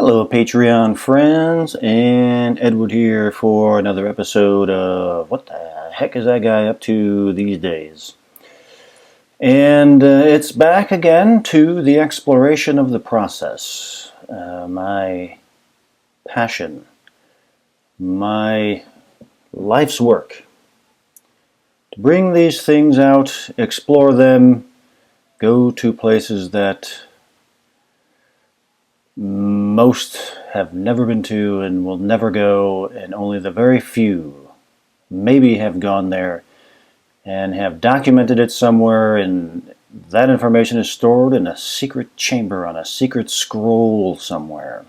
Hello, Patreon friends, and Edward here for another episode of What the Heck is that guy up to these days? And it's back again to the exploration of the process. My passion, my life's work. To bring these things out, explore them, go to places that most have never been to and will never go, and only the very few maybe have gone there and have documented it somewhere, and that information is stored in a secret chamber on a secret scroll somewhere.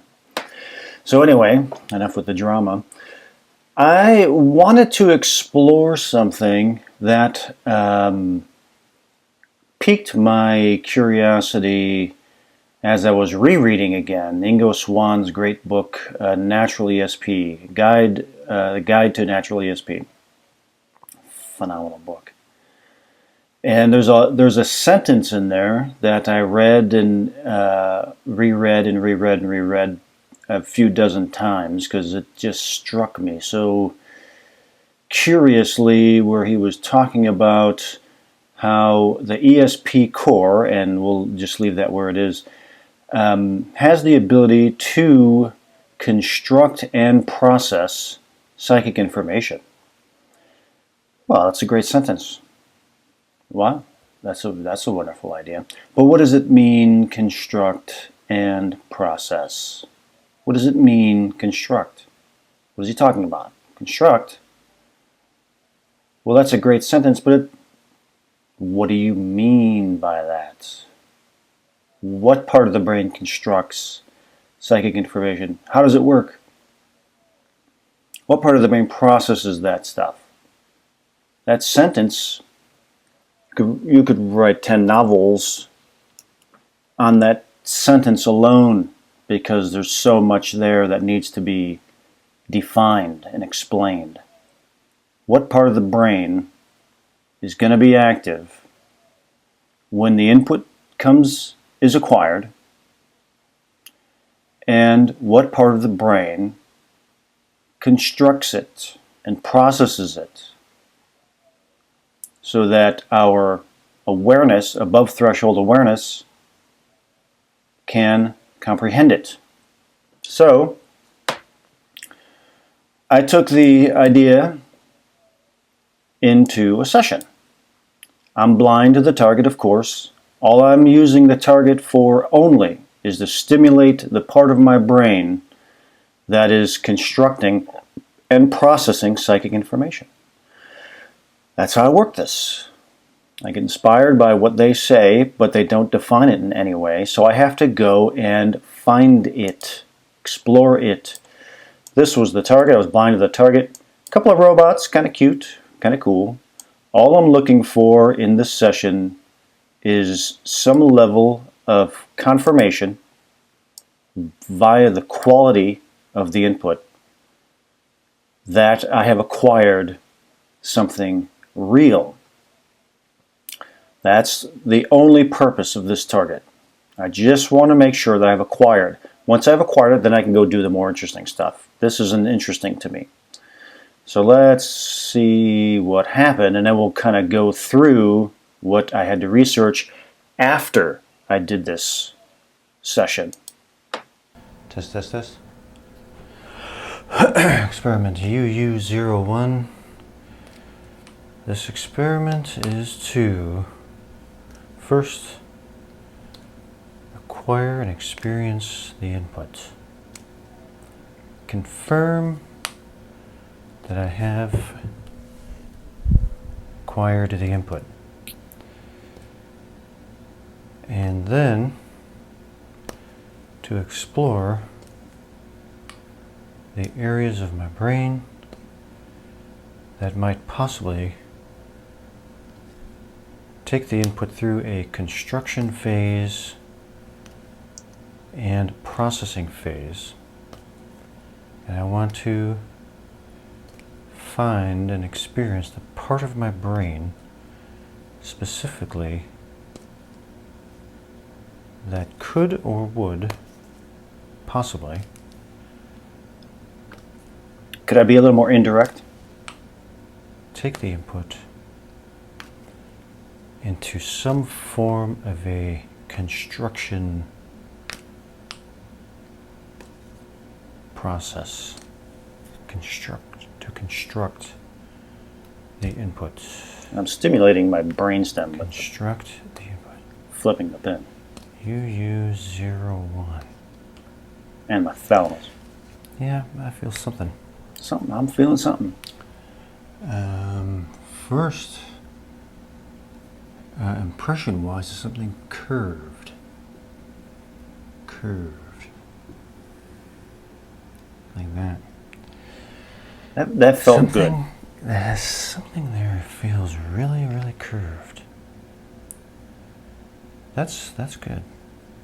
So anyway, enough with the drama. I wanted to explore something that piqued my curiosity as I was rereading again Ingo Swann's great book, Natural ESP, Guide to Natural ESP. Phenomenal book. And there's a sentence in there that I read and reread a few dozen times because it just struck me so curiously, where he was talking about how the ESP core, and we'll just leave that where it is, has the ability to construct and process psychic information. Well, that's a great sentence. Wow, that's a wonderful idea. But what does it mean, construct and process? What does it mean, construct? What is he talking about? Construct? Well, that's a great sentence, but what do you mean by that? What part of the brain constructs psychic information? How does it work? What part of the brain processes that stuff? That sentence, you could write 10 novels on that sentence alone, because there's so much there that needs to be defined and explained. What part of the brain is going to be active when the input is acquired, and what part of the brain constructs it and processes it so that our awareness, above threshold awareness, can comprehend it. So I took the idea into a session. I'm blind to the target, of course. All I'm using the target for only is to stimulate the part of my brain that is constructing and processing psychic information. That's how I work this. I get inspired by what they say, but they don't define it in any way, so I have to go and find it, explore it. This was the target. I was blind to the target. A couple of robots, kind of cute, kind of cool. All I'm looking for in this session is some level of confirmation via the quality of the input that I have acquired something real. That's the only purpose of this target. I just want to make sure that I've acquired. Once I've acquired it, then I can go do the more interesting stuff. This isn't interesting to me. So let's see what happened, and then we'll kind of go through what I had to research after I did this session. Test. Experiment UU01. This experiment is to first acquire and experience the input. Confirm that I have acquired the input. And then to explore the areas of my brain that might possibly take the input through a construction phase and processing phase. And I want to find and experience the part of my brain specifically that could or would possibly. Could I be a little more indirect? Take the input into some form of a construction process. To construct the input. I'm stimulating my brainstem with Construct the input. flipping the pin. UU01. And my thalamus. Yeah, I feel something. Something. I'm feeling something. First, impression-wise, is something curved. Curved. Like that. That felt good. There's something there that feels really, really curved. That's good.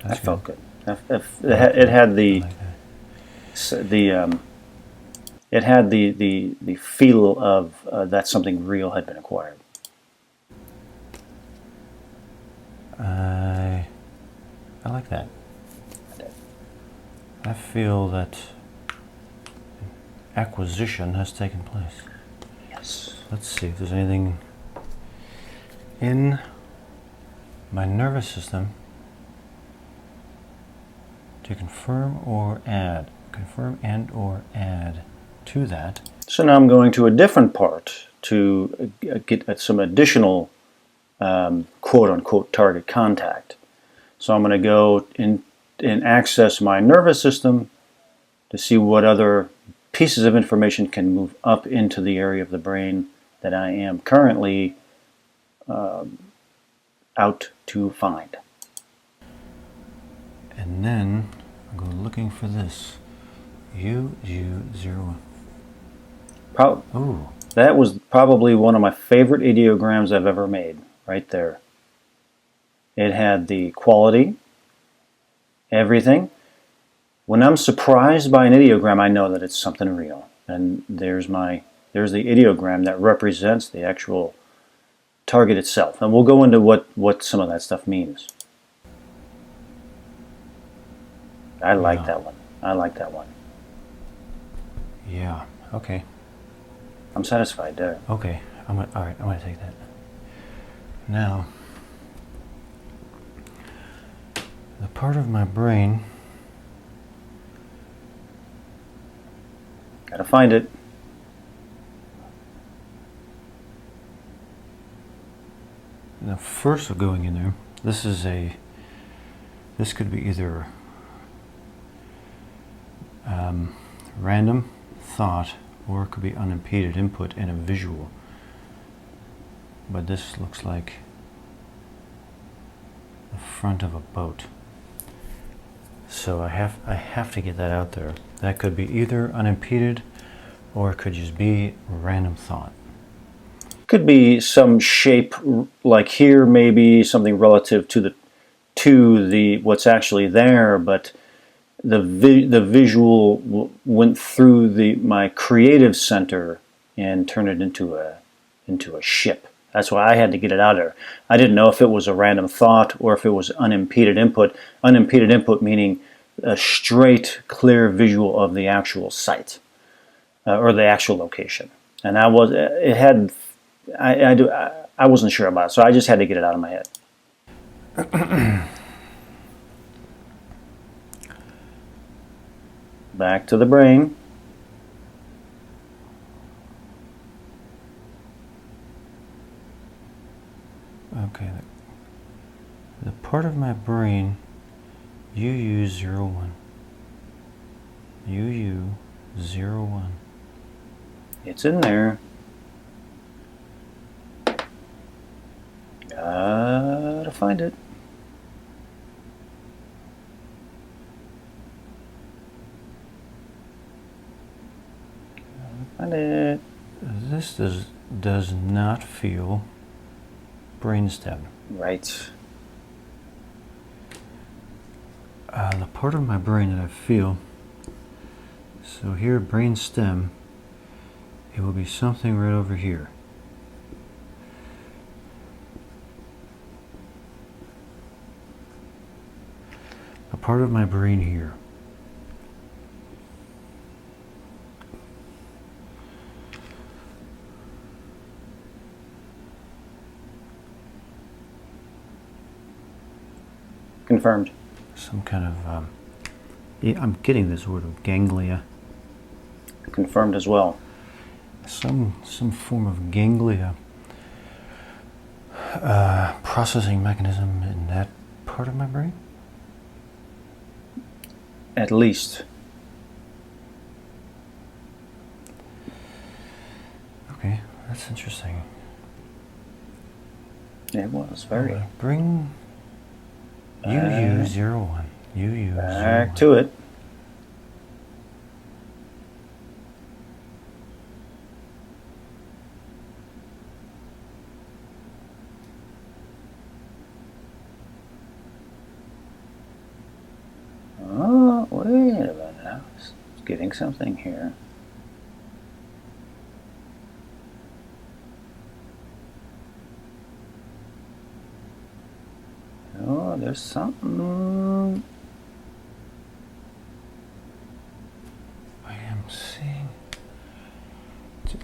That felt good. It had the it had the feel of that something real had been acquired. I like that. I feel that acquisition has taken place. Yes. Let's see if there's anything in my nervous system to confirm and or add to that. So now I'm going to a different part to get at some additional quote-unquote target contact. So I'm going to go in and access my nervous system to see what other pieces of information can move up into the area of the brain that I am currently out to find. And then I'll go looking for this. UU01. Ooh. That was probably one of my favorite ideograms I've ever made, right there. It had the quality, everything. When I'm surprised by an ideogram, I know that it's something real. And there's the ideogram that represents the actual target itself. And we'll go into what some of that stuff means. I like that one. I like that one. Yeah. Okay. I'm satisfied there. Okay. All right. I'm gonna take that. Now, the part of my brain. Gotta find it. Now, first of going in there, this could be either random thought, or it could be unimpeded input and a visual. But this looks like the front of a boat. So I have to get that out there. That could be either unimpeded, or it could just be random thought. Could be some shape, like here, maybe something relative to the what's actually there, but the visual went through my creative center and turned it into a ship. That's why I had to get it out there. I didn't know if it was a random thought or if it was unimpeded input. Unimpeded input meaning a straight, clear visual of the actual site or the actual location. And I wasn't sure about it, so I just had to get it out of my head. Back to the brain. Okay, the part of my brain, UU01. UU01. It's in there. Gotta find it. Gotta find it. This does not feel brainstem. Right. The part of my brain that I feel, so here brainstem, it will be something right over here. A part of my brain here. Confirmed. Some kind of, yeah, I'm getting this word of ganglia. Confirmed as well. Some form of ganglia processing mechanism in that part of my brain? At least. Okay, that's interesting. It was very. Bring UU01. UU01. Back to it. Oh, wait a minute. I was getting something here. Oh, there's something. I am seeing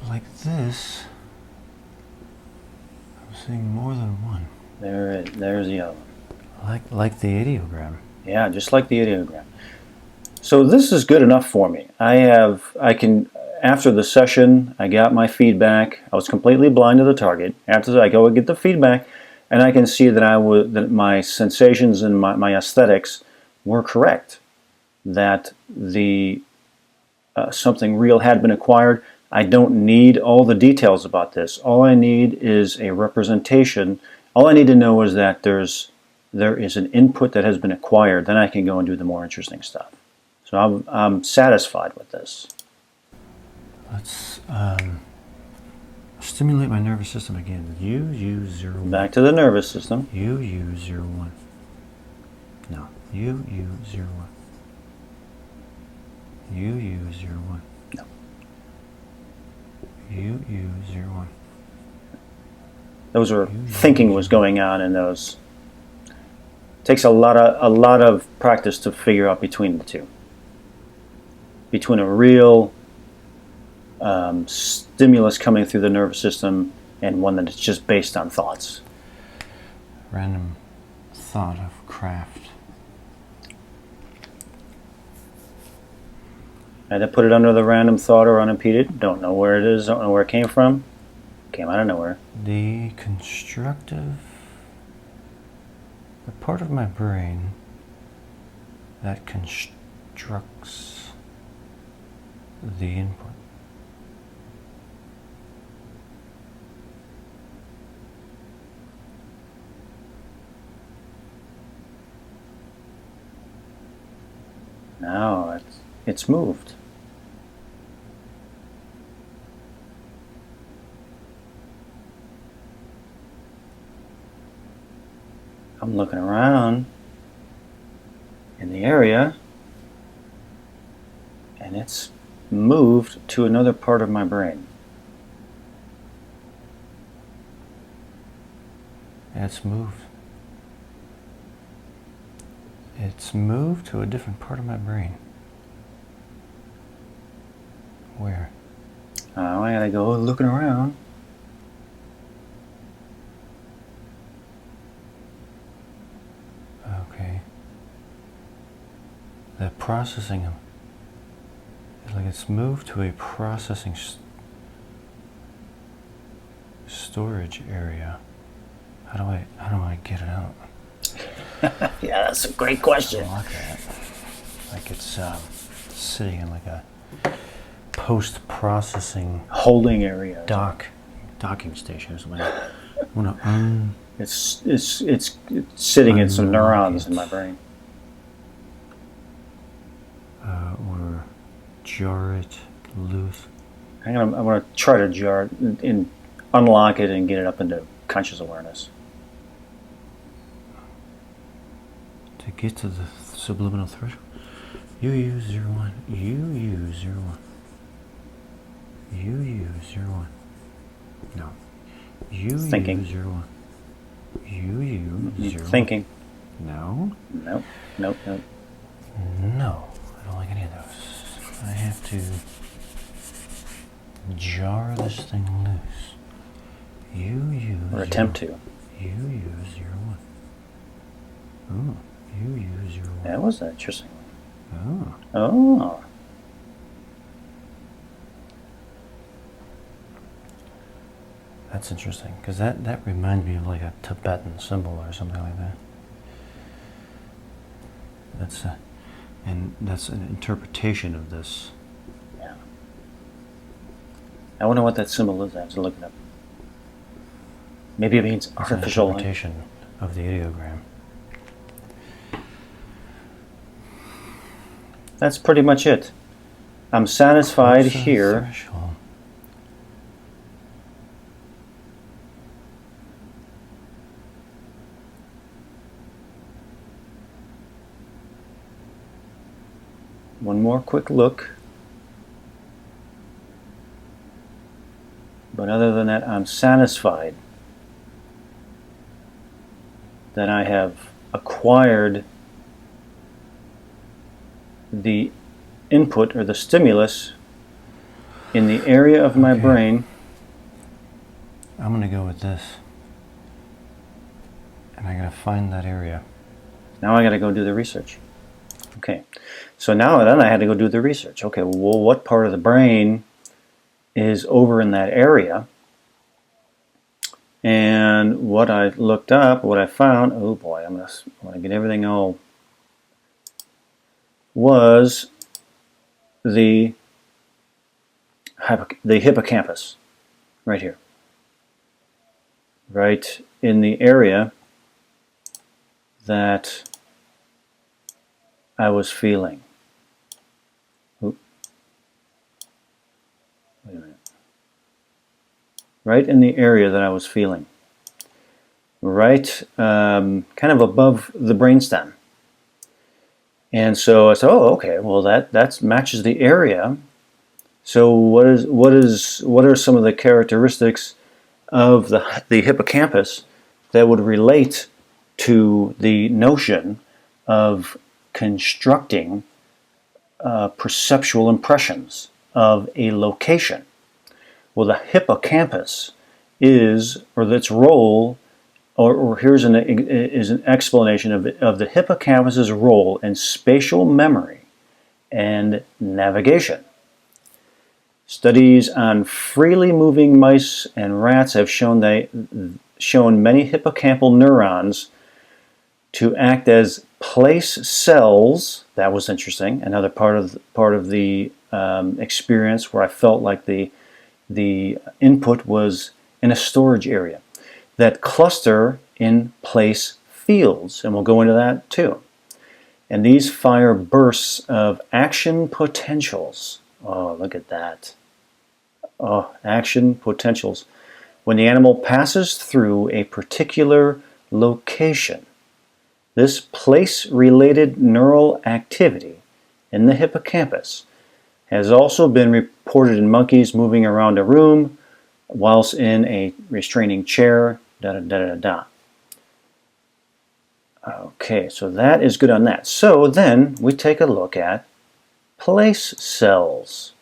like this. I'm seeing more than one. There's the other one. Like the ideogram. Yeah, just like the ideogram. So this is good enough for me. After the session, I got my feedback. I was completely blind to the target. After that, I go and get the feedback, and I can see that my sensations and my aesthetics were correct. That something real had been acquired. I don't need all the details about this. All I need is a representation. All I need to know is that there is an input that has been acquired. Then I can go and do the more interesting stuff. So I'm satisfied with this. Let's stimulate my nervous system again. UU01. Back to the nervous system. UU01. No. UU01. UU01. No. UU01. Those were thinking was going on in those. Takes a lot of practice to figure out between the two. Between a real stimulus coming through the nervous system and one that is just based on thoughts. Random thought of craft. I had to put it under the random thought or unimpeded. Don't know where it is. Don't know where it came from. Came out of nowhere. The part of my brain that constructs the input. Now it's moved. I'm looking around in the area and it's moved to another part of my brain. It's moved. It's moved to a different part of my brain. Where? Oh, I gotta go looking around. Okay. The processing of, it's like it's moved to a processing storage area. How do I get it out? Yeah, that's a great question. Look at it. Like it's sitting in like a post-processing Holding area. docking station or something. It's sitting in some neurons in my brain. Or jar it loose. I'm gonna try to jar it and unlock it and get it up into conscious awareness. To get to the subliminal threshold. UU01. UU01. UU01. No. UU01. Thinking. UU01. Thinking. No. Nope. Nope. Nope. No. I don't like any of those. I have to jar this thing loose. UU01. Or attempt to. UU01. Ooh. You use your... That was an interesting Oh. one. Oh. That's interesting, because that reminds me of like a Tibetan symbol or something like that. That's an interpretation of this. Yeah. I wonder what that symbol is. I have to look it up. Maybe it means It's artificial an light. interpretation of the ideogram. That's pretty much it. I'm satisfied Close here. threshold. One more quick look. But other than that, I'm satisfied that I have acquired the input or the stimulus in the area of my brain. I'm going to go with this. And I got to find that area. Now I got to go do the research. Okay, so now then I had to go do the research. Okay, well, what part of the brain is over in that area? And what I looked up, what I found, oh boy, I'm gonna get everything all, was the hippocampus, right here, right in the area that I was feeling. Oop. Wait a minute. Right in the area that I was feeling. Right kind of above the brainstem. And so I said, oh, okay, well that matches the area. So what are some of the characteristics of the hippocampus that would relate to the notion of constructing perceptual impressions of a location? Well, the hippocampus is, or its role, or here's an explanation of the hippocampus's role in spatial memory and navigation. Studies on freely moving mice and rats have shown many hippocampal neurons to act as place cells. That was interesting. Another part of the experience where I felt like the input was in a storage area that cluster in place fields, and we'll go into that too. And these fire bursts of action potentials. Oh, look at that. Oh, action potentials. When the animal passes through a particular location, this place-related neural activity in the hippocampus has also been reported in monkeys moving around a room whilst in a restraining chair, da-da-da-da-da. Okay, so that is good on that. So then we take a look at place cells.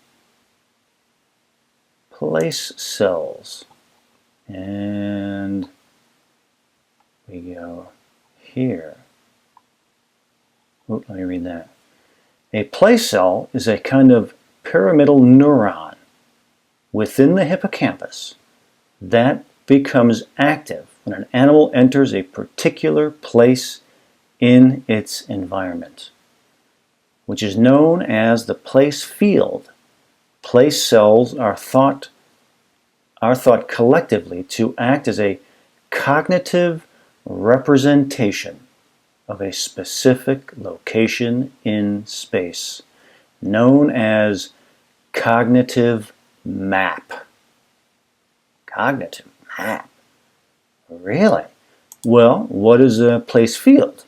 Place cells. And we go here. Ooh, let me read that. A place cell is a kind of pyramidal neuron within the hippocampus that becomes active when an animal enters a particular place in its environment, which is known as the place field. Place cells are thought collectively to act as a cognitive representation of a specific location in space, known as cognitive map. Cognitive map. Really? Well, what is a place field?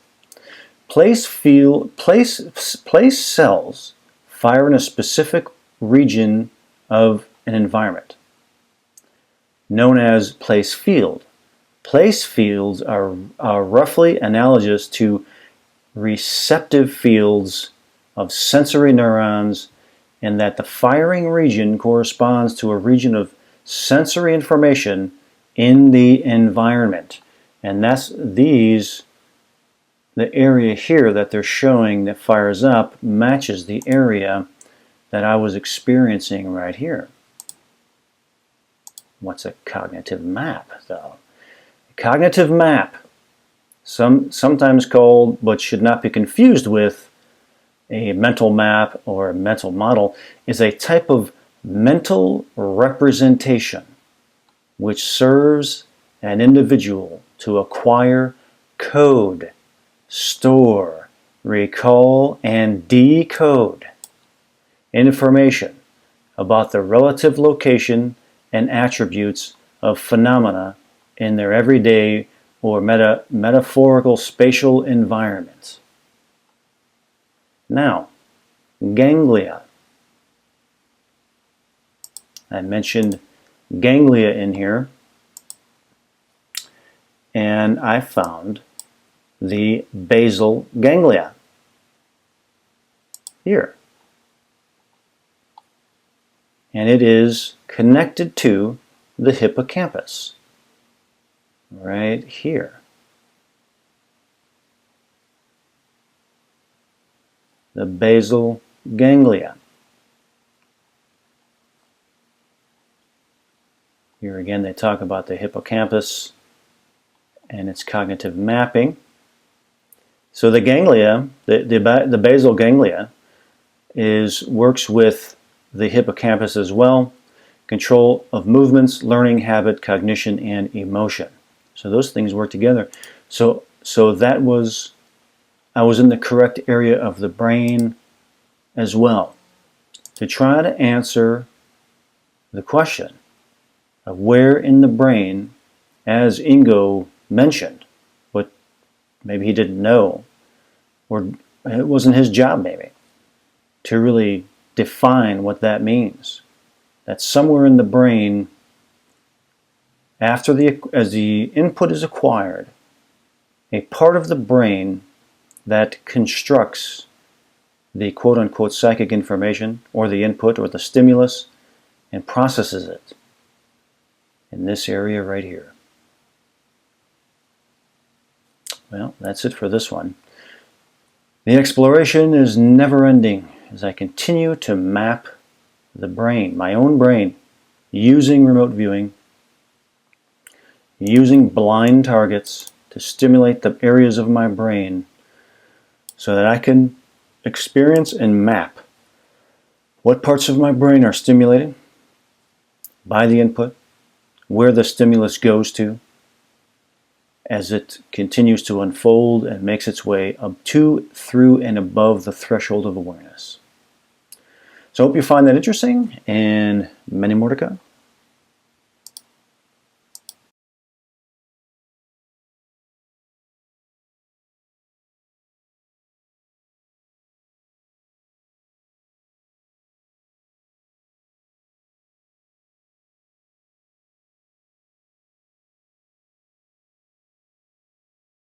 Place cells fire in a specific region of an environment, known as place field. Place fields are roughly analogous to receptive fields of sensory neurons, in that the firing region corresponds to a region of sensory information in the environment. And these the area here that they're showing that fires up matches the area that I was experiencing right here. What's a cognitive map, though? A cognitive map, sometimes called, but should not be confused with, a mental map or a mental model, is a type of mental representation which serves an individual to acquire code, store, recall, and decode information about the relative location and attributes of phenomena in their everyday or metaphorical spatial environments. Now, ganglia. I mentioned ganglia in here, and I found the basal ganglia here. And it is connected to the hippocampus right here. The basal ganglia. Here again they talk about the hippocampus and its cognitive mapping. So the ganglia, the basal ganglia, works with the hippocampus as well. Control of movements, learning, habit, cognition, and emotion. So those things work together. So that was, I was in the correct area of the brain as well to try to answer the question of where in the brain, as Ingo mentioned, but maybe he didn't know, or it wasn't his job maybe, to really define what that means. That somewhere in the brain, as the input is acquired, a part of the brain that constructs the quote-unquote psychic information, or the input, or the stimulus, and processes it in this area right here. Well, that's it for this one. The exploration is never-ending as I continue to map the brain, my own brain, using remote viewing, using blind targets to stimulate the areas of my brain so that I can experience and map what parts of my brain are stimulated by the input, where the stimulus goes to as it continues to unfold and makes its way up to, through, and above the threshold of awareness. So I hope you find that interesting, and many more to come.